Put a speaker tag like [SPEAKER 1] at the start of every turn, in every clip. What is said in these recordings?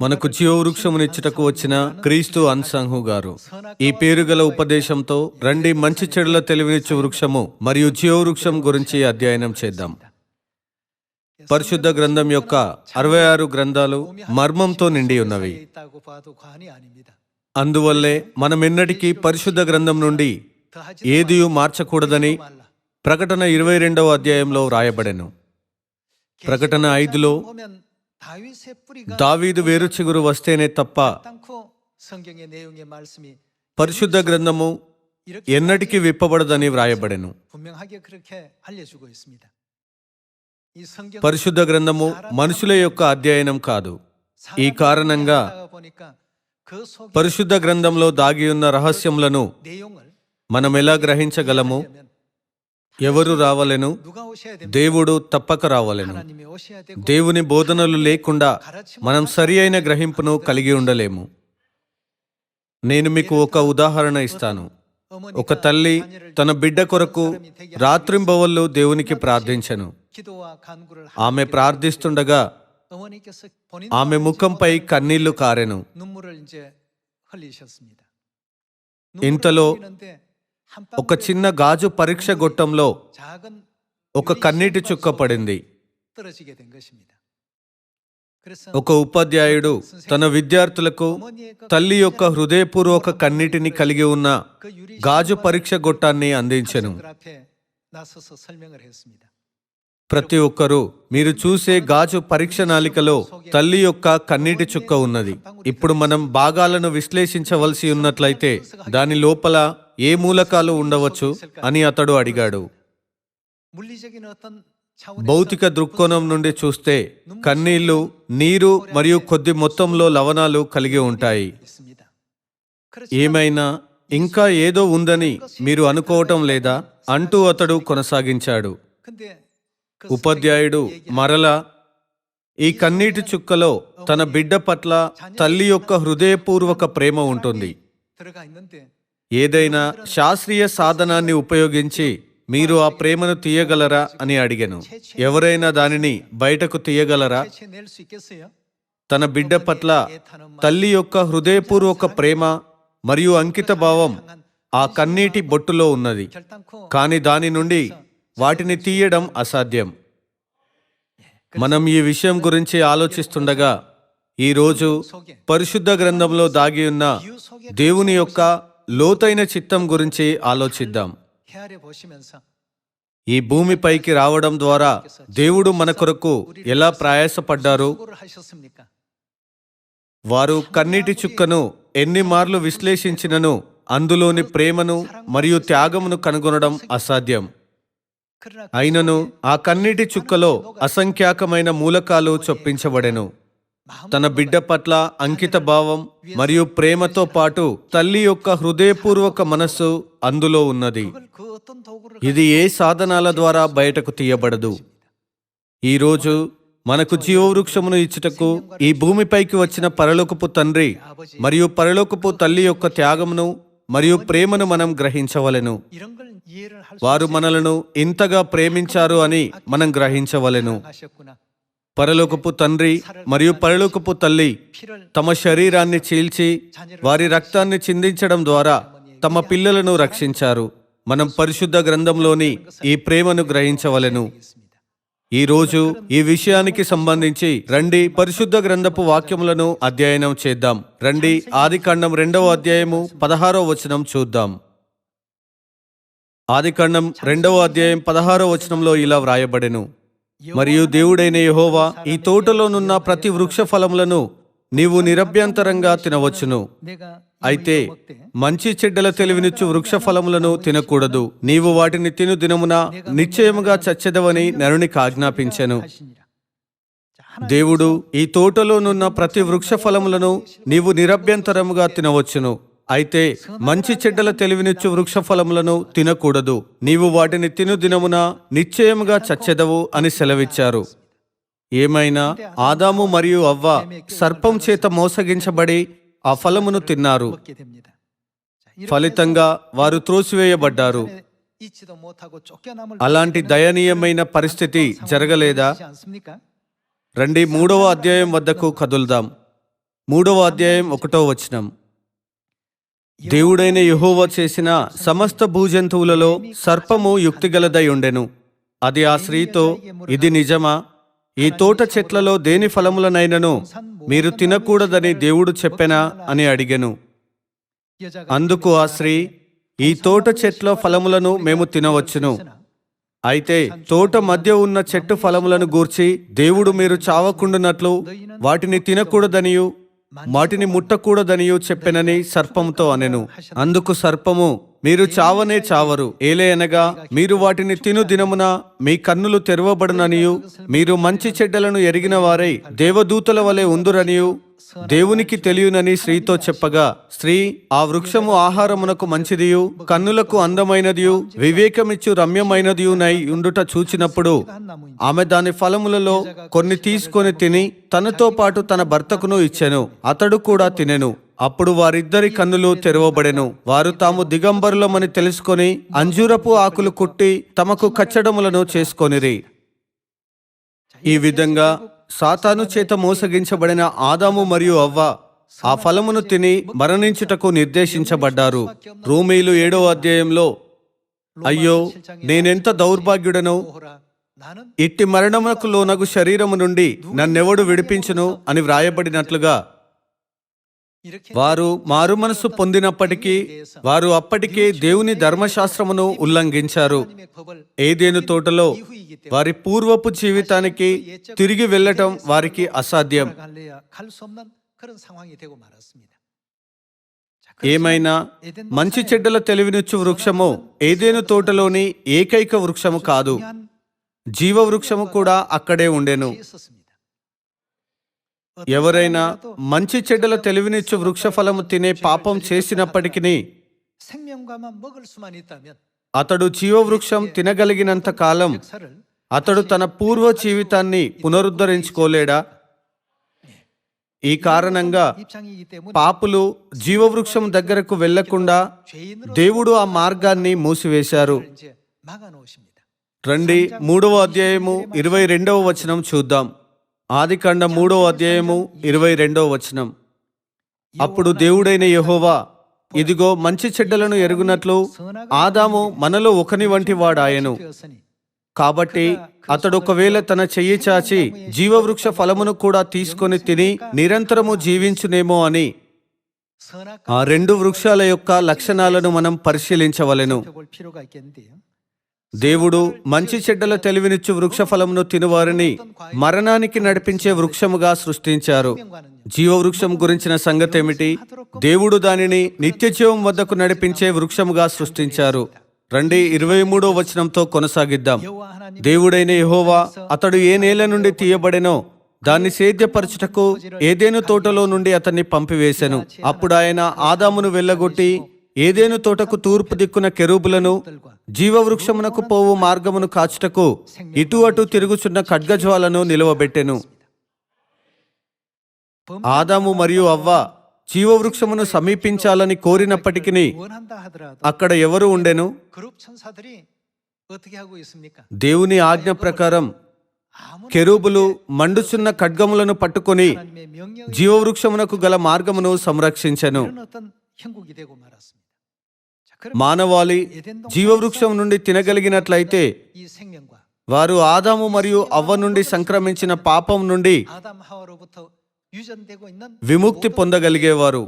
[SPEAKER 1] మనకు జీవవృక్షమునిచ్చుటకు వచ్చిన క్రీస్తు అన్సంహు గారు ఈ పేరుగల ఉపదేశంతో రండి మంచి చెడుల తెలివినిచ్చు వృక్షము మరియు జీవవృక్షం గురించి అధ్యయనం చేద్దాం. పరిశుద్ధ గ్రంథం యొక్క 66 గ్రంథాలు మర్మంతో నిండి ఉన్నవి. అందువల్లే మనమెన్నటికీ పరిశుద్ధ గ్రంథం నుండి ఏదియూ మార్చకూడదని ప్రకటన 22వ అధ్యాయంలో వ్రాయబడెను. ప్రకటన 5లో దావీదు వేరు చిగురు వస్తేనే తప్ప పరిశుద్ధ గ్రంథము ఎన్నటికీ విప్పబడదని వ్రాయబడెను. పరిశుద్ధ గ్రంథము మనుషుల యొక్క అధ్యయనం కాదు. ఈ కారణంగా పరిశుద్ధ గ్రంథంలో దాగి ఉన్న రహస్యములను మనం ఎలా గ్రహించగలము? ఎవరు రావలెను? దేవుడు తప్పక రావలెను. దేవుని బోధనలు లేకుండా మనం సరి అయిన గ్రహింపును కలిగి ఉండలేము. నేను మీకు ఒక ఉదాహరణ ఇస్తాను. ఒక తల్లి తన బిడ్డ కొరకు రాత్రింబవళ్ళు దేవునికి ప్రార్థించెను. ఆమె ప్రార్థిస్తుండగా ఆమె ముఖంపై కన్నీళ్లు కారెను. ఇంతలో ఒక చిన్న గాజు పరీక్ష గొట్టంలో ఒక కన్నీటి చుక్క పడింది. ఒక ఉపాధ్యాయుడు తన విద్యార్థులకు తల్లి యొక్క హృదయపూర్వక కన్నీటిని కలిగి ఉన్న గాజు పరీక్ష గొట్టాన్ని అందించెను. ప్రతి ఒక్కరూ మీరు చూసే గాజు పరీక్ష నాలికలో తల్లి యొక్క కన్నీటి చుక్క ఉన్నది. ఇప్పుడు మనం భాగాలను విశ్లేషించవలసి ఉన్నట్లయితే దాని లోపల ఏ మూలకాలు ఉండవచ్చు అని అతడు అడిగాడు. భౌతిక దృక్కోణం నుండి చూస్తే కన్నీళ్లు నీరు మరియు కొద్ది మొత్తంలో లవణాలు కలిగి ఉంటాయి. ఏమైనా ఇంకా ఏదో ఉందని మీరు అనుకోవటం లేదా అంటూ అతడు కొనసాగించాడు. ఉపాధ్యాయుడు మరలా ఈ కన్నీటి చుక్కలో తన బిడ్డ పట్ల తల్లి యొక్క హృదయపూర్వక ప్రేమ ఉంటుంది. ఏదైనా శాస్త్రీయ సాధనాన్ని ఉపయోగించి మీరు ఆ ప్రేమను తీయగలరా అని అడిగాను. ఎవరైనా దానిని బయటకు తీయగలరా? తన బిడ్డ పట్ల తల్లి యొక్క హృదయపూర్వక ప్రేమ మరియు అంకిత భావం ఆ కన్నీటి బొట్టులో ఉన్నది. కానీ దాని నుండి వాటిని తీయడం అసాధ్యం. మనం ఈ విషయం గురించి ఆలోచిస్తుండగా ఈరోజు పరిశుద్ధ గ్రంథంలో దాగి ఉన్న దేవుని యొక్క లోతైన చిత్తం గురించి ఆలోచిద్దాం. ఈ భూమిపైకి రావడం ద్వారా దేవుడు మన కొరకు ఎలా ప్రయాసపడ్డారు? వారు కన్నీటి చుక్కను ఎన్ని మార్లు విశ్లేషించినను అందులోని ప్రేమను మరియు త్యాగమును కనుగొనడం అసాధ్యం. అయినను ఆ కన్నీటి చుక్కలో అసంఖ్యాకమైన మూలకాలు చొప్పించబడెను. తన బిడ్డ పట్ల అంకిత భావం మరియు ప్రేమతో పాటు తల్లి యొక్క హృదయపూర్వక మనస్సు అందులో ఉన్నది. ఇది ఏ సాధనాల ద్వారా బయటకు తీయబడదు. ఈరోజు మనకు జీవవృక్షమును ఇచ్చుటకు ఈ భూమిపైకి వచ్చిన పరలోకపు తండ్రి మరియు పరలోకపు తల్లి యొక్క త్యాగమును మరియు ప్రేమను మనం గ్రహించవలెను. వారు మనలను ఇంతగా ప్రేమించారు అని మనం గ్రహించవలెను. పరలోకపు తండ్రి మరియు పరలోకపు తల్లి తమ శరీరాన్ని చీల్చి వారి రక్తాన్ని చిందించడం ద్వారా తమ పిల్లలను రక్షించారు. మనం పరిశుద్ధ గ్రంథంలోని ఈ ప్రేమను గ్రహించవలెను. ఈరోజు ఈ విషయానికి సంబంధించి రండి పరిశుద్ధ గ్రంథపు వాక్యములను అధ్యయనం చేద్దాం. రండి ఆదికాండం 2వ అధ్యాయము 16వ వచనం చూద్దాం. ఆదికాండం 2వ అధ్యాయం 16వ వచనంలో ఇలా వ్రాయబడెను. మరియు దేవుడైన యెహోవా ఈ తోటలోనున్న ప్రతి వృక్ష ఫలములను నీవు నిరభ్యంతరంగా తినవచ్చును. అయితే మంచి చెడ్డల తెలివినిచ్చు వృక్ష ఫలములను తినకూడదు. నీవు వాటిని తిను దినమున నిశ్చయముగా చచ్చెదవని నరునికి ఆజ్ఞాపించెను. దేవుడు ఈ తోటలోనున్న ప్రతి వృక్ష ఫలములను నీవు నిరభ్యంతరముగా తినవచ్చును. అయితే మంచి చెడ్డల తెలివినిచ్చు వృక్ష ఫలములను తినకూడదు. నీవు వాటిని తిను దినమున నిశ్చయముగా చచ్చెదవు అని సెలవిచ్చారు. ఏమైనా ఆదాము మరియు అవ్వ సర్పం చేత మోసగించబడి ఆ ఫలమును తిన్నారు. ఫలితంగా వారు త్రోసివేయబడ్డారు. అలాంటి దయనీయమైన పరిస్థితి జరగలేదా? రండి 3వ అధ్యాయం వద్దకు కదులుదాం. 3:1 దేవుడైన యెహోవా చేసిన సమస్త భూజంతువులలో సర్పము యుక్తిగలదై ఉండెను. అది ఆ స్త్రీతో, ఇది నిజమా? ఈ తోట చెట్లలో దేని ఫలములనైనను మీరు తినకూడదని దేవుడు చెప్పెనా అని అడిగెను. అందుకు ఆ స్త్రీ, ఈ తోట చెట్ల ఫలములను మేము తినవచ్చును. అయితే తోట మధ్య ఉన్న చెట్టు ఫలములను గూర్చి దేవుడు మీరు చావకుండునట్లు వాటిని తినకూడదనియు వాటిని ముట్టకూడదనియు చెప్పెనని సర్పముతో అనెను. అందుకు సర్పము, మీరు చావనే చావరు, ఏలయనగా మీరు వాటిని తిను దినమున మీ కన్నులు తెరవబడుననియు మీరు మంచి చెడ్డలను ఎరిగిన వారై దేవదూతల వలె ఉందురనియు దేవునికి తెలియనని స్త్రీతో చెప్పగా, స్త్రీ, ఆ వృక్షము ఆహారమునకు మంచిదియు కన్నులకు అందమైనదియు వివేకమిచ్చు రమ్యమైనదియునై ఉండుట చూచినప్పుడు ఆమె దాని ఫలములలో కొన్ని తీసుకొని తిని తనతో పాటు తన భర్తకును ఇచ్చెను. అతడు కూడా తినెను. అప్పుడు వారిద్దరి కన్నులు తెరవబడెను. వారు తాము దిగంబరులమని తెలుసుకొని అంజూరపు ఆకులు కుట్టి తమకు కచ్చడములను చేసుకొనిరి. ఈ విధంగా సాతాను చేత మోసగించబడిన ఆదాము మరియు అవ్వ ఆ ఫలమును తిని మరణించుటకు నిర్దేశించబడ్డారు. రోమీయులు 7:1 అయ్యో, నేనెంత దౌర్భాగ్యుడను! ఇట్టి మరణమునకు లోనగు శరీరము నుండి నన్నెవడు విడిపించును అని వ్రాయబడినట్లుగా వారు మారుమనసు పొందినప్పటికీ వారు అప్పటికే దేవుని ధర్మశాస్త్రమును ఉల్లంఘించారు. ఏదెను తోటలో వారి పూర్వపు జీవితానికి తిరిగి వెళ్ళటం వారికి అసాధ్యం. ఏమైనా మంచి చెడ్డల తెలివినిచ్చు వృక్షము ఏదెను తోటలోని ఏకైక వృక్షము కాదు, జీవ వృక్షము కూడా అక్కడే ఉండెను. ఎవరైనా మంచి చెడ్డల తెలివినిచ్చు వృక్ష ఫలము తినే పాపం చేసినప్పటికీ అతడు జీవవృక్షం తినగలిగినంత కాలం అతడు తన పూర్వ జీవితాన్ని పునరుద్ధరించుకోలేడా? ఈ కారణంగా పాపులు జీవవృక్షం దగ్గరకు వెళ్లకుండా దేవుడు ఆ మార్గాన్ని మూసివేశారు. రండి 3:22 చూద్దాం. ఆదికాండం 3:22. అప్పుడు దేవుడైన యెహోవా, ఇదిగో మంచి చెడ్డలను ఎరుగునట్లు ఆదాము మనలో ఒకని వంటి వాడాయను. కాబట్టి అతడు ఒకవేళ తన చెయ్యి చాచి జీవవృక్ష ఫలమును కూడా తీసుకొని తిని నిరంతరము జీవించునేమో అని ఆ రెండు వృక్షాల యొక్క లక్షణాలను మనం పరిశీలించవలెను. దేవుడు మంచి చెడ్డల తెలివినిచ్చు వృక్ష ఫలమును తినువారిని మరణానికి నడిపించే వృక్షముగా సృష్టించారు. జీవవృక్షం గురించిన సంగతి ఏమిటి? దేవుడు దానిని నిత్యజీవం వద్దకు నడిపించే వృక్షముగా సృష్టించారు. రండి 23 కొనసాగిద్దాం. దేవుడైన యెహోవా అతడు ఏ నేల నుండి తీయబడెనో దాన్ని సేద్యపరచుటకు ఏదెను తోటలో నుండి అతన్ని పంపివేశెను. అప్పుడు ఆయన ఆదామును వెళ్ళగొట్టి ఏదెను తోటకు తూర్పు దిక్కున కెరూబులను జీవవృక్షమునకు పోవు మార్గమును కాచుటకు ఇటు అటు తిరుగుచున్న ఖడ్గజ్వాలను నిలువబెట్టెను. ఆదాము మరియు అవ్వ జీవవృక్షమును సమీపించాలని కోరినప్పటికీ అక్కడ ఎవరు ఉండెను? దేవుని ఆజ్ఞ ప్రకారం కెరూబులు మండుచున్న ఖడ్గములను పట్టుకొని జీవవృక్షమునకు గల మార్గమును సంరక్షించెను. మానవాళి జీవవృక్షం నుండి తినగలిగినట్లయితే వారు ఆదాము మరియు అవ్వ నుండి సంక్రమించిన పాపం నుండి విముక్తి పొందగలిగేవారు.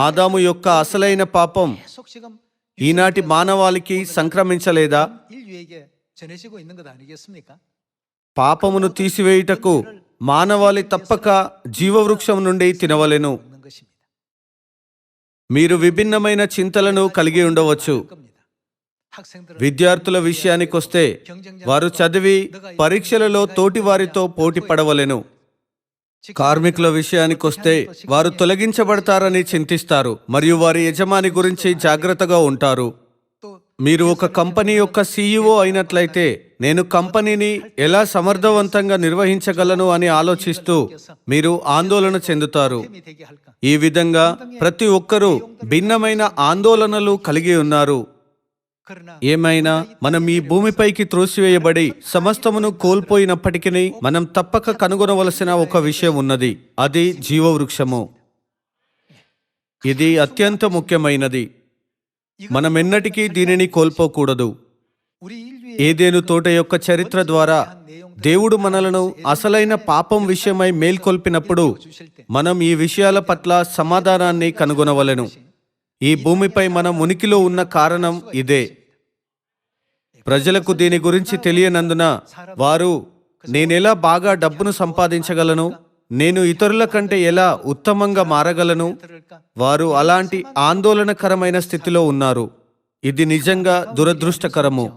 [SPEAKER 1] ఆదాము యొక్క అసలైన పాపం ఈనాటి మానవాళికి సంక్రమించలేదా? పాపమును తీసివేయుటకు మానవాళి తప్పక జీవవృక్షం నుండి తినవలెను. మీరు విభిన్నమైన చింతలను కలిగి ఉండవచ్చు. విద్యార్థుల విషయానికొస్తే వారు చదివి పరీక్షలలో తోటి వారితో పోటీ పడవలెను. కార్మికుల విషయానికొస్తే వారు తొలగించబడతారని చింతిస్తారు మరియు వారి యజమాని గురించి జాగ్రత్తగా ఉంటారు. మీరు ఒక కంపెనీ యొక్క CEO అయినట్లయితే నేను కంపెనీని ఎలా సమర్థవంతంగా నిర్వహించగలను అని ఆలోచిస్తూ మీరు ఆందోళన చెందుతారు. ఈ విధంగా ప్రతి ఒక్కరూ భిన్నమైన ఆందోళనలు కలిగి ఉన్నారు. ఏమైనా మనం ఈ భూమిపైకి త్రోసివేయబడి సమస్తమును కోల్పోయినప్పటికీ మనం తప్పక కనుగొనవలసిన ఒక విషయం ఉన్నది. అది జీవవృక్షము. ఇది అత్యంత ముఖ్యమైనది. మనం ఎన్నటికీ దీనిని కోల్పోకూడదు. ఏదెను తోట యొక్క చరిత్ర ద్వారా దేవుడు మనలను అసలైన పాపం విషయమై మేల్కొల్పినప్పుడు మనం ఈ విషయాల పట్ల సమాధానాన్ని కనుగొనవలెను. ఈ భూమిపై మనం ఉనికిలో ఉన్న కారణం ఇదే. ప్రజలకు దీని గురించి తెలియనందున వారు నేనెలా బాగా డబ్బును సంపాదించగలను, నేను ఇతరుల కంటే ఎలా ఉత్తమంగా మారగలను, వారు అలాంటి ఆందోళనకరమైన స్థితిలో ఉన్నారు. ఇది నిజంగా దురదృష్టకరము.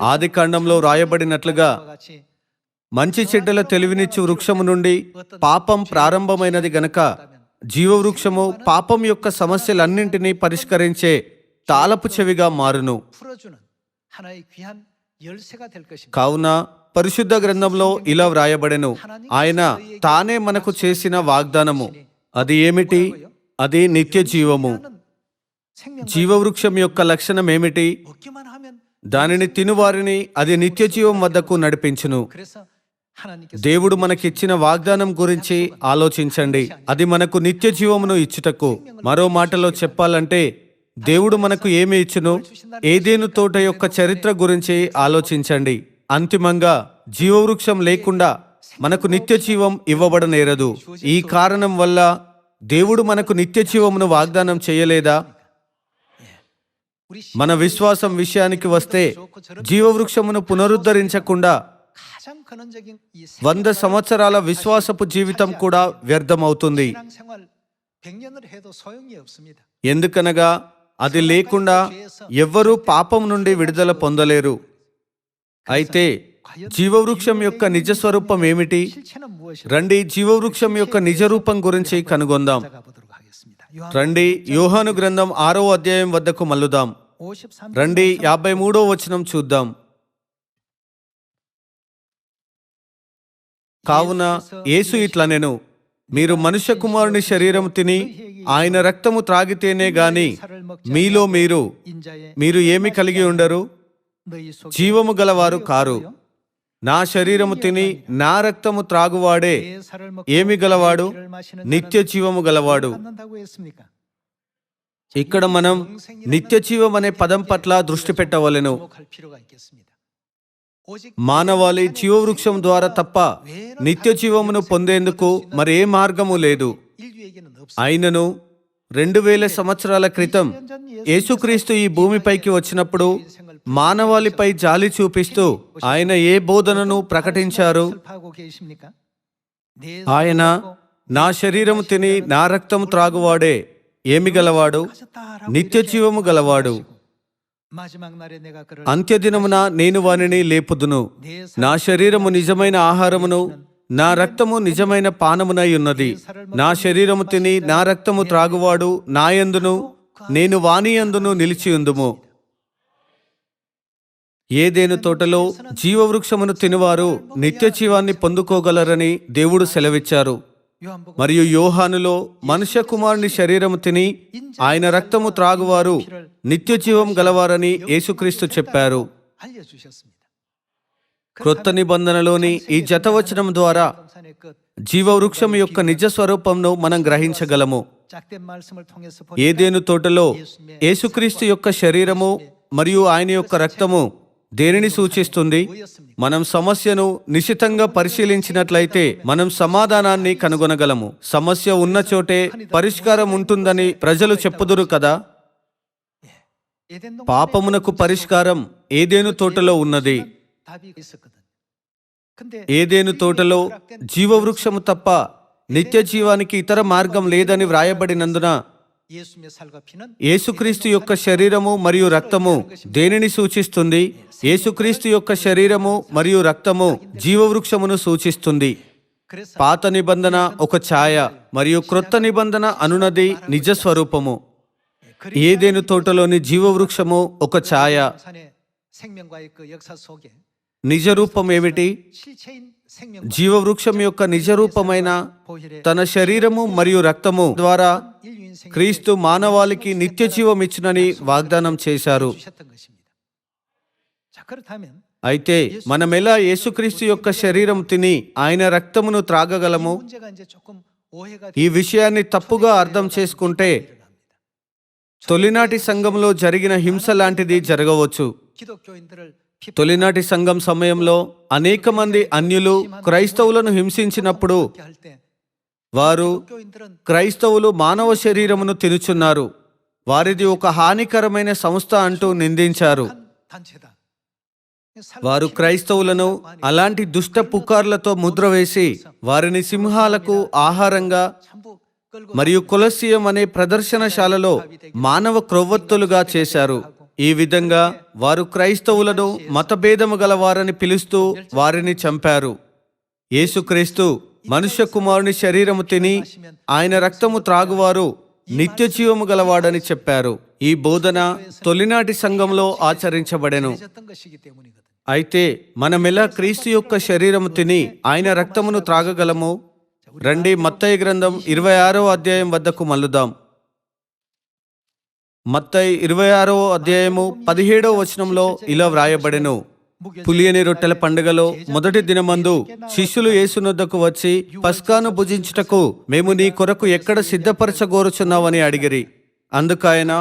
[SPEAKER 1] ఆది కాండంలో రాయబడినట్లుగా మంచి చెడ్డల తెలివినిచ్చు వృక్షము నుండి పాపం ప్రారంభమైనది గనక జీవవృక్షము పాపం యొక్క సమస్యలన్నింటినీ పరిష్కరించే తాళపు చెవిగా మారును. కావున పరిశుద్ధ గ్రంథంలో ఇలా వ్రాయబడెను, ఆయన తానే మనకు చేసిన వాగ్దానము. అది ఏమిటి? అది నిత్య జీవము. జీవవృక్షం యొక్క లక్షణం ఏమిటి? దానిని తినువారిని అది నిత్య జీవం వద్దకు నడిపించును. దేవుడు మనకిచ్చిన వాగ్దానం గురించి ఆలోచించండి. అది మనకు నిత్య జీవమును ఇచ్చుటకు. మరో మాటలో చెప్పాలంటే దేవుడు మనకు ఏమి ఇచ్చును? ఏదేను తోట యొక్క చరిత్ర గురించి ఆలోచించండి. అంతిమంగా జీవవృక్షం లేకుండా మనకు నిత్య జీవం ఇవ్వబడనేరదు. ఈ కారణం వల్ల దేవుడు మనకు నిత్య జీవమును వాగ్దానం చేయలేదా? మన విశ్వాసం విషయానికి వస్తే జీవవృక్షమును పునరుద్ధరించకుండా 100 సంవత్సరాల విశ్వాసపు జీవితం కూడా వ్యర్థమవుతుంది. ఎందుకనగా అది లేకుండా ఎవ్వరూ పాపం నుండి విడుదల పొందలేరు. అయితే జీవవృక్షం యొక్క నిజ స్వరూపం ఏమిటి? రండి జీవవృక్షం యొక్క నిజ రూపం గురించి కనుగొందాం. రండి యోహాను గ్రంథం 6వ అధ్యాయం వద్దకు మల్లుదాం. రండి 53వ వచనం చూద్దాం. కావున యేసు ఇట్లనెను, మీరు మనుష్య కుమారుని శరీరం తిని ఆయన రక్తము త్రాగితేనే గాని మీలో మీరు ఏమి కలిగి ఉండరు? జీవము గలవారు కారు. నా శరీరము తిని నా రక్తము త్రాగువాడే ఏమి గలవాడు? నిత్య జీవము గలవాడు. ఇక్కడ మనం నిత్య జీవం అనే పదం పట్ల దృష్టి పెట్టవలెను. మానవాళి జీవవృక్షం ద్వారా తప్ప నిత్య జీవమును పొందేందుకు మరే మార్గము లేదు. అయినను 2000 సంవత్సరాల క్రితం యేసుక్రీస్తు ఈ భూమిపైకి వచ్చినప్పుడు మానవాళిపై జాలి చూపిస్తూ ఆయన ఏ బోధనను ప్రకటించారు? ఆయన నా శరీరము తిని నా రక్తము త్రాగువాడే ఏమి గలవాడు? నిత్య జీవము గలవాడు. అంత్యదినమున నేను వానిని లేపుదును. నా శరీరము నిజమైన ఆహారమును, నా రక్తము నిజమైన పానమునై ఉన్నది. నా శరీరము తిని నా రక్తము త్రాగువాడు నా యందును నేను వాని యందును నిలిచియుందుము. ఏదేను తోటలో జీవవృక్షమును తినువారు నిత్య జీవాన్ని పొందుకోగలరని దేవుడు సెలవిచ్చారు. మరియు యోహానులో మనుష్య కుమారుని శరీరము తిని ఆయన రక్తము త్రాగువారు నిత్య జీవం గలవారని యేసుక్రీస్తు చెప్పారు. క్రొత్త నిబంధనలోని ఈ జతవచనం ద్వారా జీవవృక్షం యొక్క నిజ స్వరూపంను మనం గ్రహించగలము. ఏదేను తోటలో యేసుక్రీస్తు యొక్క శరీరము మరియు ఆయన యొక్క రక్తము దేనిని సూచిస్తుంది? మనం సమస్యను నిశితంగా పరిశీలించినట్లయితే మనం సమాధానాన్ని కనుగొనగలము. సమస్య ఉన్న చోటే పరిష్కారం ఉంటుందని ప్రజలు చెప్పుదురు కదా. పాపమునకు పరిష్కారం ఏదేను తోటలో ఉన్నది. ఏదేను తోటలో జీవవృక్షము తప్ప నిత్య జీవానికి ఇతర మార్గం లేదని వ్రాయబడినందున యేసుక్రీస్తు యొక్క శరీరము మరియు రక్తము దేనిని సూచిస్తుంది? యేసుక్రీస్తు యొక్క శరీరము మరియు రక్తము జీవవృక్షమును సూచిస్తుంది. పాత నిబంధన ఒక ఛాయ మరియు క్రొత్త నిబంధన అనునది నిజ స్వరూపము. ఏదేను తోటలోని జీవవృక్షము ఒక ఛాయ. నిజరూపం ఏమిటి? జీవవృక్షం యొక్క నిజరూపమైన తన శరీరము మరియు రక్తము ద్వారా క్రీస్తు మానవాళికి నిత్య జీవం ఇచ్చునని వాగ్దానం చేశారు. అయితే మనమెలా యేసుక్రీస్తు యొక్క శరీరం తిని ఆయన రక్తమును త్రాగగలము? ఈ విషయాన్ని తప్పుగా అర్థం చేసుకుంటే తొలినాటి సంఘంలో జరిగిన హింస లాంటిది జరగవచ్చు. తొలినాటి సంఘం సమయంలో అనేక మంది అన్యులు క్రైస్తవులను హింసించినప్పుడు వారు క్రైస్తవులు మానవ శరీరమును తినుచున్నారు, వారిది ఒక హానికరమైన సంస్థ అంటూ నిందించారు. వారు క్రైస్తవులను అలాంటి దుష్ట పుకార్లతో ముద్ర వేసి వారిని సింహాలకు ఆహారంగా మరియు కొలసియం అనే ప్రదర్శనశాలలో మానవ క్రొవ్వొత్తులుగా చేశారు. ఈ విధంగా వారు క్రైస్తవులను మతభేదము గల వారని పిలుస్తూ వారిని చంపారు. యేసుక్రీస్తు మనుష్య కుమారుని శరీరము తిని ఆయన రక్తము త్రాగువారు నిత్య జీవము గలవాడని చెప్పారు. ఈ బోధన తొలినాటి సంఘంలో ఆచరించబడెను. అయితే మనమెలా క్రీస్తు యొక్క శరీరము తిని ఆయన రక్తమును త్రాగగలము? రండి, మత్తయి గ్రంథం 26వ అధ్యాయం వద్దకు మల్లుదాం. మత్తయి 26వ అధ్యాయము 17వ వచనంలో ఇలా వ్రాయబడెను: పులియని రొట్టెల పండుగలో మొదటి దినమందు శిష్యులు యేసునొద్దకు వచ్చి, పస్కాను భుజించుటకు మేము నీ కొరకు ఎక్కడ సిద్ధపరచగోరుచున్నావని అడిగిరి. అందుకాయన,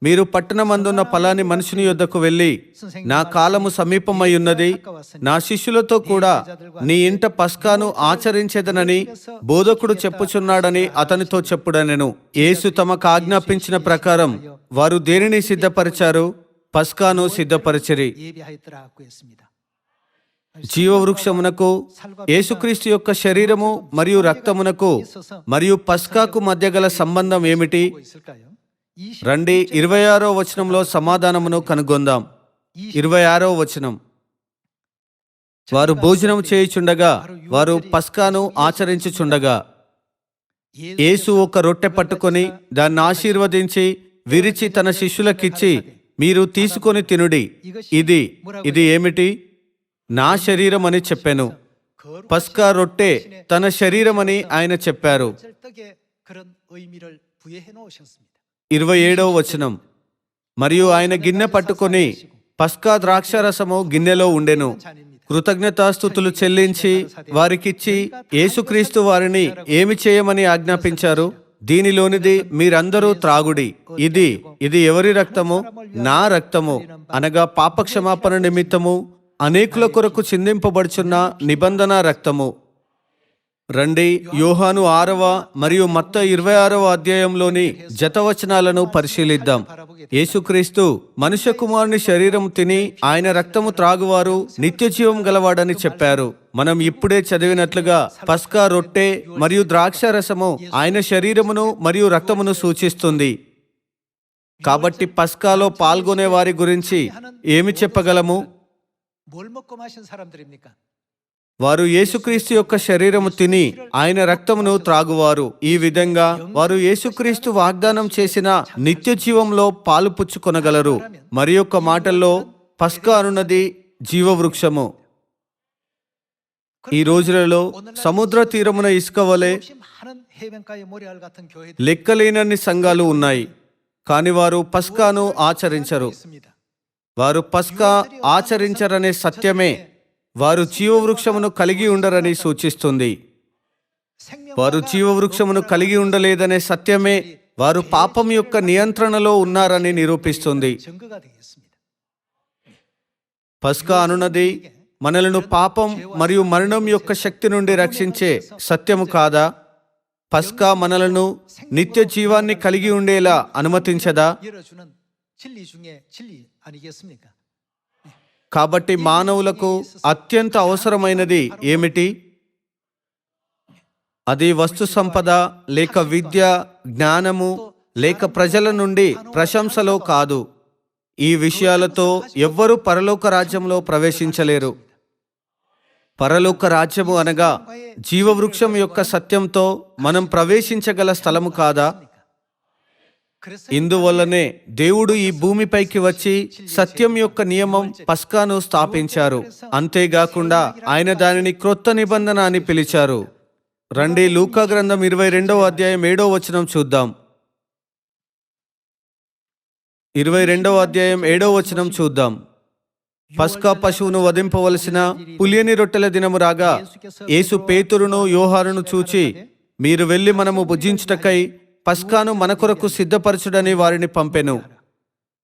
[SPEAKER 1] మీరు పట్టణమందున్న ఫలాని మనుషుని యొద్దకు వెళ్ళి, నా కాలము సమీపమై ఉన్నది, నా శిష్యులతో కూడా నీ ఇంట పస్కాను ఆచరించేదనని బోధకుడు చెప్పుచున్నాడని అతనితో చెప్పుడనెను. యేసు తమకు ఆజ్ఞాపించిన ప్రకారం వారు దేనిని సిద్ధపరిచారు? పస్కాను సిద్ధపరిచిరి. జీవవృక్షమునకు, యేసుక్రీస్తు యొక్క శరీరము మరియు రక్తమునకు మరియు పస్కాకు మధ్య గల సంబంధం ఏమిటి? రండి, 26వ వచనంలో సమాధానమును కనుగొందాం. 26వ వచనం: వారు భోజనం చేయుచుండగా, వారు పస్కాను ఆచరించుచుండగా, యేసు ఒక రొట్టె పట్టుకొని దాన్ని ఆశీర్వదించి విరిచి తన శిష్యులకిచ్చి, మీరు తీసుకొని తినుడి, ఇది ఏమిటి? నా శరీరం అని చెప్పెను. పస్కా రొట్టె తన శరీరమని ఆయన చెప్పారు. 27వ వచనం: మరియు ఆయన గిన్నె పట్టుకొని పస్కా ద్రాక్షారసము గిన్నెలో ఉండెను, కృతజ్ఞతాస్తుతులు చెల్లించి వారికిచ్చి, యేసుక్రీస్తు వారిని ఏమి చేయమని ఆజ్ఞాపించారు? దీనిలోనిది మీరందరూ త్రాగుడి, ఇది ఎవరి రక్తము? నా రక్తము, అనగా పాపక్షమాపణ నిమిత్తము అనేకుల కొరకు చిందింపబడుచున్న నిబంధన రక్తము. రండి, యోహాను 6వ మరియు మత్తయి 26వ అధ్యాయంలోని జతవచనాలను పరిశీలిద్దాం. యేసుక్రీస్తు మనుష్య కుమారుని శరీరం తిని ఆయన రక్తము త్రాగువారు నిత్య జీవం గలవాడని చెప్పారు. మనం ఇప్పుడే చదివినట్లుగా పస్కా రొట్టె మరియు ద్రాక్షారసము ఆయన శరీరమును మరియు రక్తమును సూచిస్తుంది. కాబట్టి పస్కాలో పాల్గొనే వారి గురించి ఏమి చెప్పగలము? వారు యేసుక్రీస్తు యొక్క శరీరము తిని ఆయన రక్తమును త్రాగువారు. ఈ విధంగా వారు యేసుక్రీస్తు వాగ్దానం చేసిన నిత్య జీవంలో పాలు పుచ్చుకొనగలరు. మరి యొక్క మాటల్లో పస్కా అనున్నది జీవవృక్షము. ఈ రోజులలో సముద్ర తీరమున ఇసుక వలె లెక్కలేనన్ని సంఘాలు ఉన్నాయి, కానీ వారు పస్కాను ఆచరించరు. వారు పస్కా ఆచరించరనే సత్యమే వారు జీవవృక్షమును కలిగి ఉండరని సూచిస్తుంది. వారు జీవవృక్షమును కలిగి ఉండలేదనే సత్యమే వారు పాపం యొక్క నియంత్రణలో ఉన్నారని నిరూపిస్తుంది. పస్కా అనున్నది మనలను పాపం మరియు మరణం యొక్క శక్తి నుండి రక్షించే సత్యము కాదా? పస్కా మనలను నిత్య జీవాన్ని కలిగి ఉండేలా అనుమతించదా? కాబట్టి మానవులకు అత్యంత అవసరమైనది ఏమిటి? అది వస్తు సంపద లేక విద్య, జ్ఞానము లేక ప్రజల నుండి ప్రశంసలో కాదు. ఈ విషయాలతో ఎవ్వరూ పరలోక రాజ్యంలో ప్రవేశించలేరు. పరలోక రాజ్యము అనగా జీవవృక్షం యొక్క సత్యంతో మనం ప్రవేశించగల స్థలము కాదా? ఇందువల్లనే దేవుడు ఈ భూమిపైకి వచ్చి సత్యం యొక్క నియమం పస్కాను స్థాపించారు. అంతేగాకుండా ఆయన దానిని క్రొత్త నిబంధన అని పిలిచారు. రండి లూకా గ్రంథం 22వ అధ్యాయం 7వ వచనం చూద్దాం. 22వ అధ్యాయం 7వ వచనం చూద్దాం. పస్కా పశువును వధింపవలసిన పులియని రొట్టెల దినము రాగా యేసు పేతురును యోహానును చూచి, మీరు వెళ్ళి మనము భుజించుటకై పస్కాను మన కొరకు సిద్ధపరచుడని వారిని పంపెను.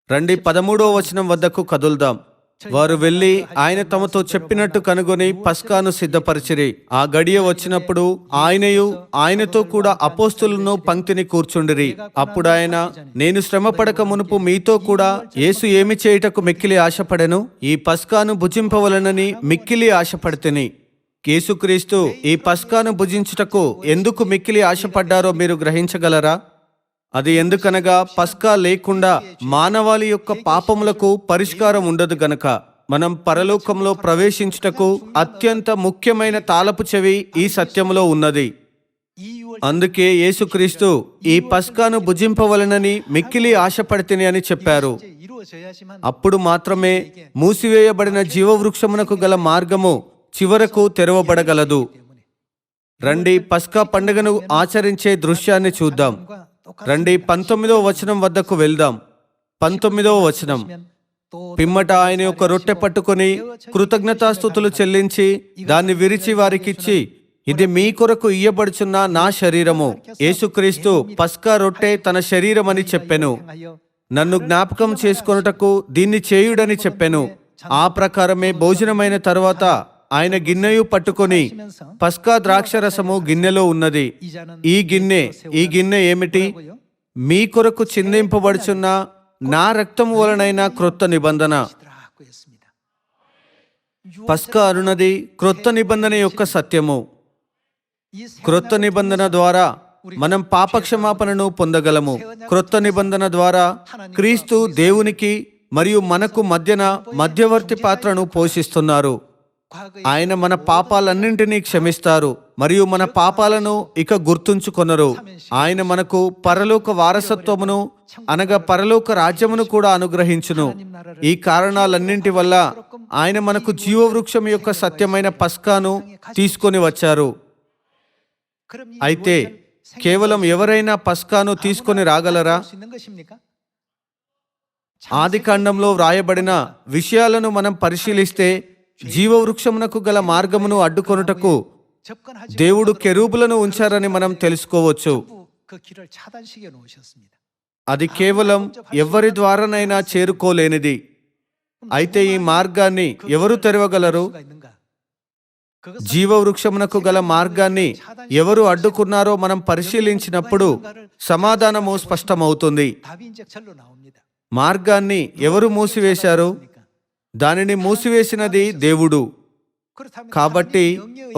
[SPEAKER 1] రండి 13వ వచనం వద్దకు కదుల్దాం. వారు వెళ్ళి ఆయన తమతో చెప్పినట్టు కనుగొని పస్కాను సిద్ధపరిచిరి. ఆ గడియ వచ్చినప్పుడు ఆయనయు ఆయనతో కూడా అపోస్తులను పంక్తిని కూర్చుండిరి. అప్పుడు ఆయన, నేను శ్రమ పడక మునుపు మీతో కూడా యేసు ఏమి చేయుటకు మిక్కిలి ఆశపడెను, ఈ పస్కాను భుజింపవలనని మిక్కిలి ఆశపడితిని. యేసుక్రీస్తు ఈ పస్కాను భుజించుటకు ఎందుకు మిక్కిలి ఆశపడ్డారో మీరు గ్రహించగలరా? అది ఎందుకనగా పస్కా లేకుండా మానవాళి యొక్క పాపములకు పరిష్కారం ఉండదు గనక. మనం పరలోకంలో ప్రవేశించుటకు అత్యంత ముఖ్యమైన తాళపు చెవి ఈ సత్యములో ఉన్నది. అందుకే యేసుక్రీస్తు ఈ పస్కాను భుజింపవలనని మిక్కిలి ఆశపడితిని అని చెప్పారు. అప్పుడు మాత్రమే మూసివేయబడిన జీవవృక్షమునకు గల మార్గము చివరకు తెరవబడగలదు. రండి పస్కా పండుగను ఆచరించే దృశ్యాన్ని చూద్దాం. రండి 19వ వచనం వద్దకు వెళ్దాం. 19వ వచనం. పిమ్మట ఆయన యొక్క రొట్టె పట్టుకొని కృతజ్ఞతాస్తుతులు చెల్లించి దాన్ని విరిచి వారికిచ్చి, ఇది మీ కొరకు ఇయ్యబడుచున్న నా శరీరము. యేసుక్రీస్తు పస్కా రొట్టె తన శరీరమని చెప్పెను. నన్ను జ్ఞాపకం చేసుకొనుటకు దీన్ని చేయుడని చెప్పెను. ఆ ప్రకారమే భోజనమైన తరువాత ఆయన గిన్నెయు పట్టుకొని, పస్కా ద్రాక్షరసము గిన్నెలో ఉన్నది. ఈ గిన్నె ఏమిటి? మీ కొరకు చిందింపబడుచున్న నా రక్తము వలనైన క్రొత్త నిబంధన. పస్కా అనున్నది క్రొత్త నిబంధన యొక్క సత్యము. క్రొత్త నిబంధన ద్వారా మనం పాపక్షమాపణను పొందగలము. క్రొత్త నిబంధన ద్వారా క్రీస్తు దేవునికి మరియు మనకు మధ్యన మధ్యవర్తి పాత్రను పోషిస్తున్నారు. ఆయన మన పాపాలన్నింటినీ క్షమిస్తారు మరియు మన పాపాలను ఇక గుర్తుంచుకొనరు. ఆయన మనకు పరలోక వారసత్వమును అనగా పరలోక రాజ్యమును కూడా అనుగ్రహించును. ఈ కారణాలన్నింటి వల్ల ఆయన మనకు జీవవృక్షం యొక్క సత్యమైన పస్కాను తీసుకొని వచ్చారు. అయితే కేవలం ఎవరైనా పస్కాను తీసుకొని రాగలరా? ఆదికాండంలో వ్రాయబడిన విషయాలను మనం పరిశీలిస్తే జీవవృక్షమునకు గల మార్గమును అడ్డుకొనుటకు దేవుడు కెరూబులను ఉంచారని మనం తెలుసుకోవచ్చు. అది కేవలం ఎవరి ద్వారానైనా చేరుకోలేనిది. అయితే ఈ మార్గాన్ని ఎవరు తెరవగలరు? జీవవృక్షమునకు గల మార్గాన్ని ఎవరు అడ్డుకున్నారో మనం పరిశీలించినప్పుడు సమాధానము స్పష్టమవుతుంది. మార్గాన్ని ఎవరు మూసివేశారు? దానిని మూసివేసినది దేవుడు. కాబట్టి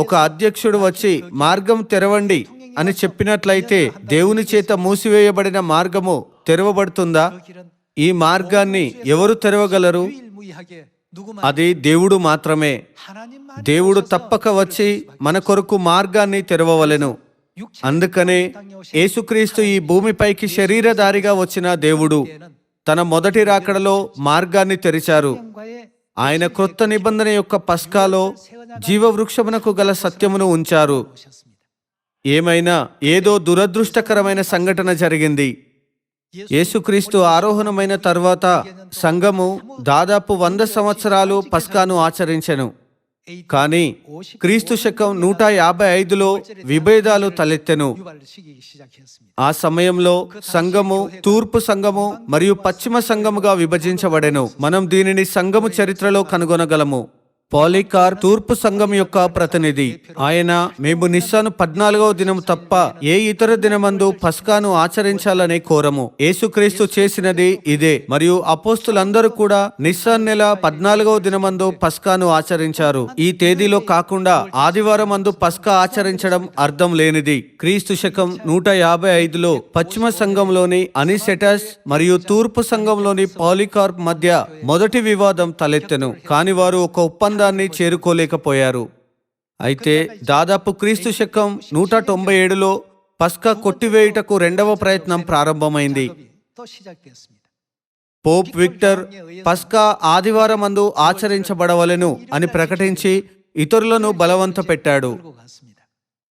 [SPEAKER 1] ఒక అధ్యక్షుడు వచ్చి మార్గం తెరవండి అని చెప్పినట్లయితే దేవుని చేత మూసివేయబడిన మార్గము తెరవబడుతుందా? ఈ మార్గాన్ని ఎవరు తెరవగలరు? అది దేవుడు మాత్రమే. దేవుడు తప్పక వచ్చి మన కొరకు మార్గాన్ని తెరవవలెను. అందుకనే యేసుక్రీస్తు ఈ భూమిపైకి శరీరధారిగా వచ్చిన దేవుడు తన మొదటి రాకడలో మార్గాన్ని తెరిచారు. ఆయన క్రొత్త నిబంధన యొక్క పస్కాలో జీవవృక్షమునకు గల సత్యమును ఉంచారు. ఏమైనా ఏదో దురదృష్టకరమైన సంఘటన జరిగింది. యేసుక్రీస్తు ఆరోహణమైన తర్వాత సంఘము దాదాపు 100 సంవత్సరాలు పస్కాను ఆచరించెను. కానీ క్రీస్తు శకం 155లో విభేదాలు తలెత్తెను. ఆ సమయంలో సంఘము తూర్పు సంఘము మరియు పశ్చిమ సంఘముగా విభజించబడెను. మనం దీనిని సంఘము చరిత్రలో కనుగొనగలము. పాలికార్ తూర్పు సంఘం యొక్క ప్రతినిధి. ఆయన, మేము నిస్సాను 14వ దినం తప్ప ఏ ఇతర దినమందు పస్కాను ఆచరించాలని కోరము. యేసుక్రీస్తు చేసినది ఇదే. మరియు అపోస్తులందరూ కూడా నిస్సాన్ నెల 14వ దినమందు పస్కాను ఆచరించారు. ఈ తేదీలో కాకుండా ఆదివారం అందు పస్కా ఆచరించడం అర్థం లేనిది. క్రీస్తు శకం 155లో పశ్చిమ సంఘంలోని అనిసెటస్ మరియు తూర్పు సంఘంలోని పాలికార్ప్ మధ్య మొదటి వివాదం తలెత్తెను. కాని వారు ఒక ఒప్పందాన్ని చేరుకోలేకపోయారు. అయితే దాదాపు క్రీస్తు శకం 197లో పస్కా కొట్టివేయుటకు రెండవ ప్రయత్నం ప్రారంభమైంది.
[SPEAKER 2] 또 시작되었습니다.
[SPEAKER 1] పోప్ విక్టర్ పస్కా ఆదివారమందు ఆచరించబడవలెను అని ప్రకటించి ఇతరులను బలవంత పెట్టాడు.
[SPEAKER 2] 끌고 갔습니다.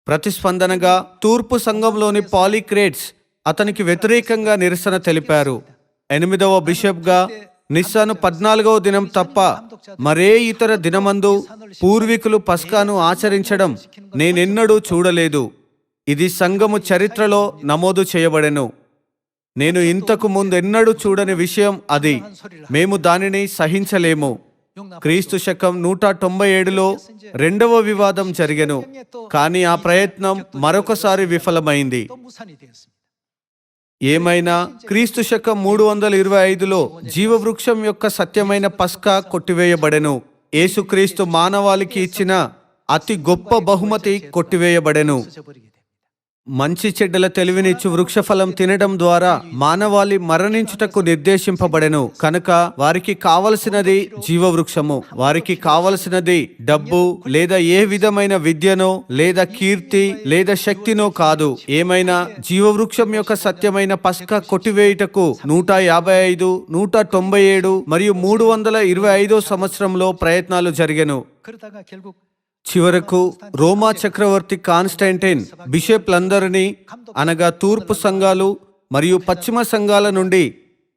[SPEAKER 1] ప్రతిస్పందనగా తూర్పు సంఘంలోని పాలిక్రేట్స్ అతనికి వ్యతిరేకంగా నిరసన తెలిపారు. 8వ బిషప్గా నిస్సాను 14వ దినం తప్ప మరే ఇతర దినమందు పూర్వీకులు పస్కాను ఆచరించడం నేనెన్నడూ చూడలేదు. ఇది సంఘము చరిత్రలో నమోదు చేయబడెను. నేను ఇంతకు ముందెన్నడూ చూడని విషయం అది. మేము దానిని సహించలేము. క్రీస్తు శకం 197లో రెండవ వివాదం జరిగెను. కానీ ఆ ప్రయత్నం మరొకసారి విఫలమైంది.
[SPEAKER 2] 또 무산이 되었습니다.
[SPEAKER 1] ఏమైనా క్రీస్తు శకం 325లో జీవవృక్షం యొక్క సత్యమైన పస్కా కొట్టివేయబడెను. యేసుక్రీస్తు మానవాళికి ఇచ్చిన అతి గొప్ప బహుమతి కొట్టివేయబడెను.
[SPEAKER 2] 져버리게 됩니다.
[SPEAKER 1] మంచి చెడ్డల తెలివినిచ్చు వృక్షఫలం తినడం ద్వారా మానవాళి మరణించుటకు నిర్దేశింపబడెను. కనుక వారికి కావలసినది జీవవృక్షము. వారికి కావలసినది డబ్బు లేదా ఏ విధమైన విద్యనో లేదా కీర్తి లేదా శక్తినో కాదు. ఏమైనా జీవవృక్షం యొక్క సత్యమైన పస్కా కొట్టివేయుటకు 155, 197 మరియు 325 సంవత్సరంలో ప్రయత్నాలు జరిగెను.
[SPEAKER 2] 그러다가 결국
[SPEAKER 1] చివరకు రోమా చక్రవర్తి కాన్స్టాంటిన్ బిషప్లందరినీ అనగా తూర్పు సంఘాలు మరియు పశ్చిమ సంఘాల నుండి,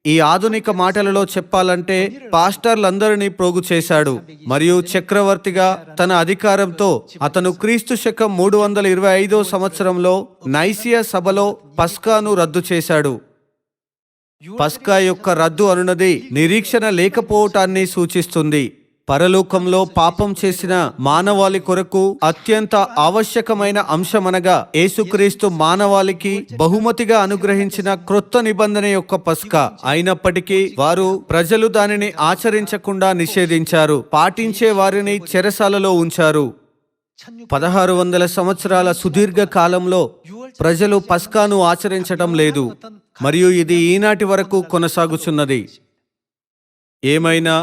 [SPEAKER 1] ఈ ఆధునిక మాటలలో చెప్పాలంటే పాస్టర్లందరినీ ప్రోగు చేశాడు. మరియు చక్రవర్తిగా తన అధికారంతో అతను క్రీస్తు శకం 325 సంవత్సరంలో నైసియా సభలో పస్కాను రద్దు చేశాడు. పస్కా యొక్క రద్దు అనున్నది నిరీక్షణ లేకపోవటాన్ని సూచిస్తుంది. పరలోకంలో పాపం చేసిన మానవాళి కొరకు అత్యంత ఆవశ్యకమైన అంశమనగా యేసుక్రీస్తు మానవాళికి బహుమతిగా అనుగ్రహించిన క్రొత్త నిబంధన యొక్క పస్కా. అయినప్పటికీ వారు ప్రజలు దానిని ఆచరించకుండా నిషేధించారు. పాటించే వారిని చెరసాలలో ఉంచారు. 1600 సంవత్సరాల సుదీర్ఘ కాలంలో ప్రజలు పస్కాను ఆచరించటం లేదు మరియు ఇది ఈనాటి వరకు కొనసాగుచున్నది. ఏమైనా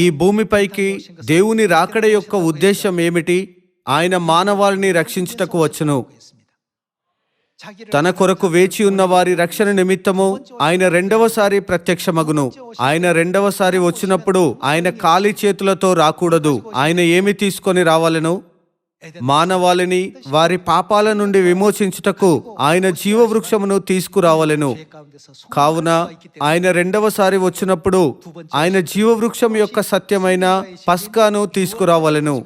[SPEAKER 1] ఈ భూమిపైకి దేవుని రాకడ యొక్క ఉద్దేశం ఏమిటి? ఆయన మానవాళిని రక్షించుటకు వచ్చును. తన కొరకు వేచి ఉన్న వారి రక్షణ నిమిత్తము ఆయన రెండవసారి ప్రత్యక్షమగును. ఆయన రెండవసారి వచ్చినప్పుడు ఆయన ఖాళీ చేతులతో రాకూడదు. ఆయన ఏమి తీసుకొని రావాలను? మానవాళిని వారి పాపాల నుండి విమోచించుటకు ఆయన జీవవృక్షమును తీసుకురావలెను. కావున ఆయన రెండవసారి వచ్చినప్పుడు ఆయన జీవవృక్షం యొక్క సత్యమైన పస్కాను తీసుకురావలెను.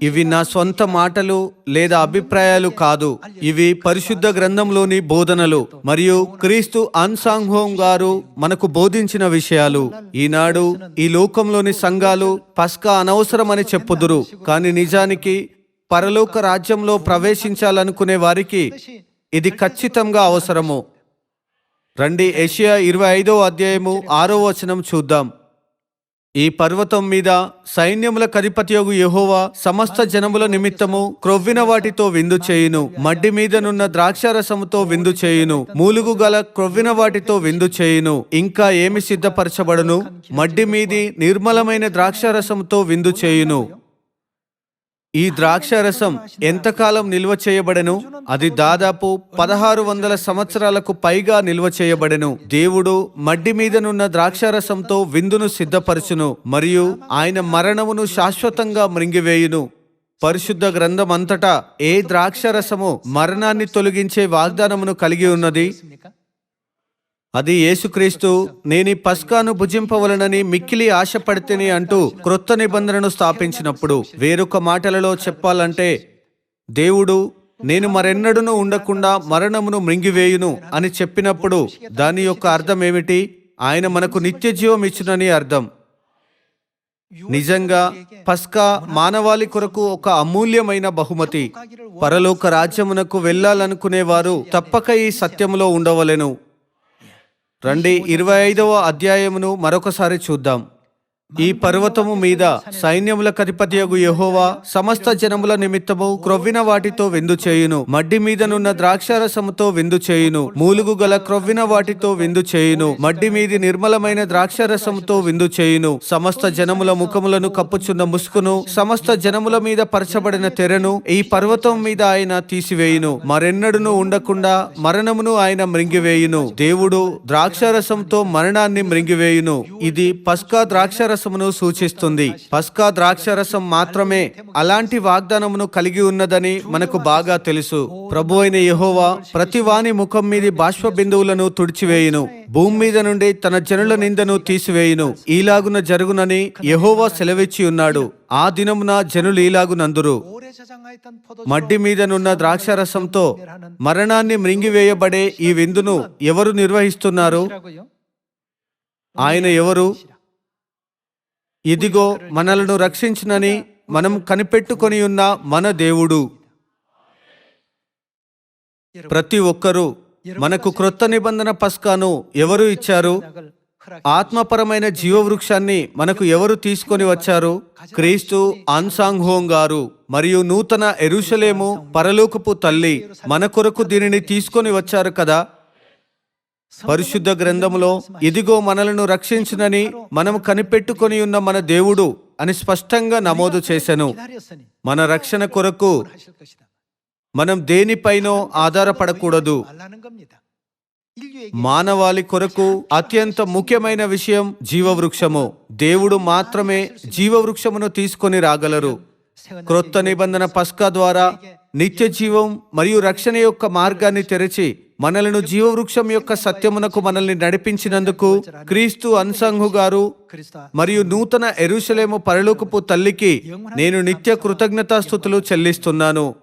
[SPEAKER 1] ఇవి నా సొంత మాటలు లేదా అభిప్రాయాలు కాదు. ఇవి పరిశుద్ధ గ్రంథంలోని బోధనలు మరియు క్రీస్తు అన్సాంగ్హోం గారు మనకు బోధించిన విషయాలు. ఈనాడు ఈ లోకంలోని సంఘాలు పస్కా అనవసరమని చెప్పుదురు, కానీ నిజానికి పరలోక రాజ్యంలో ప్రవేశించాలనుకునే వారికి ఇది ఖచ్చితంగా అవసరము. రండి యెషయా 25వ అధ్యాయము 6వ వచనం చూద్దాం. ఈ పర్వతం మీద సైన్యములకు అధిపతియగు యెహోవా సమస్త జనముల నిమిత్తము క్రొవ్విన వాటితో విందు చేయును. మడ్డి మీదనున్న ద్రాక్షారసముతో విందు చేయును. మూలుగు గల క్రొవ్విన వాటితో విందు చేయును. ఇంకా ఏమి సిద్ధపరచబడును? మడ్డి మీది నిర్మలమైన ద్రాక్షారసముతో విందు చేయును. ఈ ద్రాక్షారసం ఎంతకాలం నిల్వ చేయబడెను? అది దాదాపు 1600 సంవత్సరాలకు పైగా నిల్వ చేయబడెను. దేవుడు మడ్డి మీదనున్న ద్రాక్షారసంతో విందును సిద్ధపరచును మరియు ఆయన మరణమును శాశ్వతంగా మృంగివేయును. పరిశుద్ధ గ్రంథం అంతటా ఏ ద్రాక్షారసము మరణాన్ని తొలగించే వాగ్దానమును కలిగి ఉన్నది? అది యేసుక్రీస్తు నేను ఈ పస్కాను భుజింపవలనని మిక్కిలి ఆశపడితేనే అంటూ క్రొత్త నిబంధనను స్థాపించినప్పుడు. వేరొక మాటలలో చెప్పాలంటే దేవుడు నేను మరెన్నడూను ఉండకుండా మరణమును మృంగివేయును అని చెప్పినప్పుడు దాని యొక్క అర్థం ఏమిటి? ఆయన మనకు నిత్య జీవం ఇచ్చునని అర్థం. నిజంగా పస్కా మానవాళి కొరకు ఒక అమూల్యమైన బహుమతి. పరలోక రాజ్యమునకు వెళ్ళాలనుకునేవారు తప్పక ఈ సత్యములో ఉండవలెను. రండి 25వ అధ్యాయమును మరొకసారి చూద్దాం. ఈ పర్వతము మీద సైన్యములకు అధిపతియగు యెహోవా సమస్త జనముల నిమిత్తము క్రొవ్విన వాటితో విందు చేయును. మడ్డి మీదనున్న ద్రాక్షారసముతో విందు చేయును. మూలుగు గల క్రొవ్విన వాటితో విందు చేయును. మడ్డి మీది నిర్మలమైన ద్రాక్షారసముతో విందు చేయును. సమస్త జనముల ముఖములను కప్పుచున్న ముసుకును, సమస్త జనముల మీద పరచబడిన తెరను ఈ పర్వతం మీద ఆయన తీసివేయును. మరెన్నడును ఉండకుండా మరణమును ఆయన మృంగివేయును. దేవుడు ద్రాక్షారసంతో మరణాన్ని మృంగివేయును. ఇది పస్కా ద్రాక్షారసమును సూచిస్తుంది. పస్కా ద్రాక్షారసం మాత్రమే అలాంటి వాగ్దానమును కలిగి ఉన్నదని మనకు బాగా తెలుసు. ప్రభు అయిన యెహోవా ప్రతి వాని ముఖం మీది బాష్ప బిందువులను తుడిచివేయును. భూమి మీద నుండి తన జనుల నిందను తీసివేయును. ఈలాగున జరుగునని యెహోవా సెలవిచ్చి ఉన్నాడు. ఆ దినమున జనులు ఈలాగునందురు.
[SPEAKER 2] 오래 저장하였던
[SPEAKER 1] మడ్డి మీదనున్న ద్రాక్షారసంతో మరణాన్ని మృంగివేయబడే ఈ విందును ఎవరు నిర్వహిస్తున్నారు?
[SPEAKER 2] 포도주라고요.
[SPEAKER 1] ఆయన ఎవరు? ఇదిగో మనలను రక్షించునని మనం కనిపెట్టుకొని ఉన్న మన దేవుడు. ప్రతి ఒక్కరూ మనకు క్రొత్త నిబంధన పస్కాను ఎవరు ఇచ్చారు?
[SPEAKER 2] 약을 허락.
[SPEAKER 1] ఆత్మపరమైన జీవవృక్షాన్ని మనకు ఎవరు తీసుకొని వచ్చారు? క్రీస్తు అన్సాంగ్హోంగ్ గారు మరియు నూతన ఎరుషలేము పరలోకపు తల్లి మన కొరకు దీనిని తీసుకొని వచ్చారు కదా. పరిశుద్ధ గ్రంథములో ఇదిగో మనలను రక్షించునని మనం కనిపెట్టుకొని ఉన్న మన దేవుడు అని స్పష్టంగా నమోదు చేసెను.
[SPEAKER 2] 기다렸으니
[SPEAKER 1] మన రక్షణ కొరకు
[SPEAKER 2] 하실 것이다.
[SPEAKER 1] మనం దేనిపైనో ఆధారపడకూడదు.
[SPEAKER 2] 말라는 겁니다. 인류에게
[SPEAKER 1] మానవాళి కొరకు అత్యంత ముఖ్యమైన విషయం జీవవృక్షము. దేవుడు మాత్రమే జీవవృక్షమును తీసుకొని రాగలరు. క్రొత్త నిబంధన పస్కా ద్వారా నిత్య జీవం మరియు రక్షణ యొక్క మార్గాన్ని తెరచి మనలను జీవవృక్షం యొక్క సత్యమునకు మనల్ని నడిపించినందుకు క్రీస్తు అన్సంగు గారు
[SPEAKER 2] 그리스도
[SPEAKER 1] మరియు నూతన ఎరుషలేము పరలోకపు తల్లికి నేను నిత్య కృతజ్ఞతాస్తుతులు చెల్లిస్తున్నాను.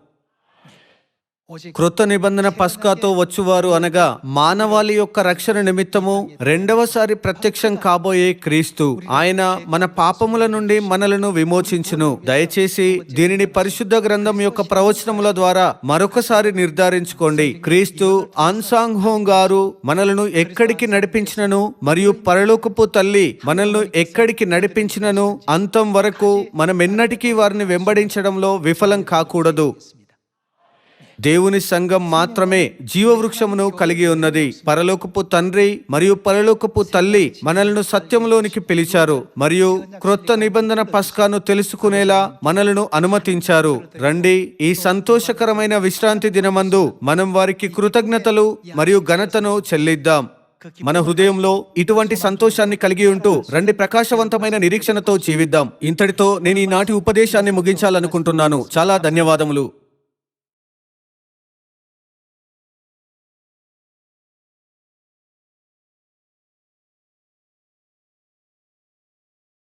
[SPEAKER 2] 오직
[SPEAKER 1] క్రొత్త నిబంధన పస్కాతో వచ్చువారు అనగా మానవాళి యొక్క రక్షణ నిమిత్తము రెండవసారి ప్రత్యక్షం కాబోయే క్రీస్తు. ఆయన మన పాపముల నుండి మనలను విమోచించును. దయచేసి దీనిని పరిశుద్ధ గ్రంథం యొక్క ప్రవచనముల ద్వారా మరొకసారి నిర్ధారించుకోండి. క్రీస్తు అన్సాంగ్హోంగ్ గారు మనలను ఎక్కడికి నడిపించినను మరియు పరలోకపు తల్లి మనల్ని ఎక్కడికి నడిపించినను అంతం వరకు మనం ఎన్నటికీ వారిని వెంబడించడంలో విఫలం కాకూడదు. దేవుని సంఘం మాత్రమే జీవవృక్షమును కలిగి ఉన్నది. పరలోకపు తండ్రి మరియు పరలోకపు తల్లి మనలను సత్యంలోనికి పిలిచారు మరియు క్రొత్త నిబంధన పస్కాను తెలుసుకునేలా మనలను అనుమతించారు. రండి, ఈ సంతోషకరమైన విశ్రాంతి దినమందు మనం వారికి కృతజ్ఞతలు మరియు ఘనతను చెల్లిద్దాం. మన హృదయంలో ఇటువంటి సంతోషాన్ని కలిగి ఉంటూ రండి ప్రకాశవంతమైన నిరీక్షణతో జీవిద్దాం. ఇంతటితో నేను ఈనాటి ఉపదేశాన్ని ముగించాలనుకుంటున్నాను. చాలా ధన్యవాదములు.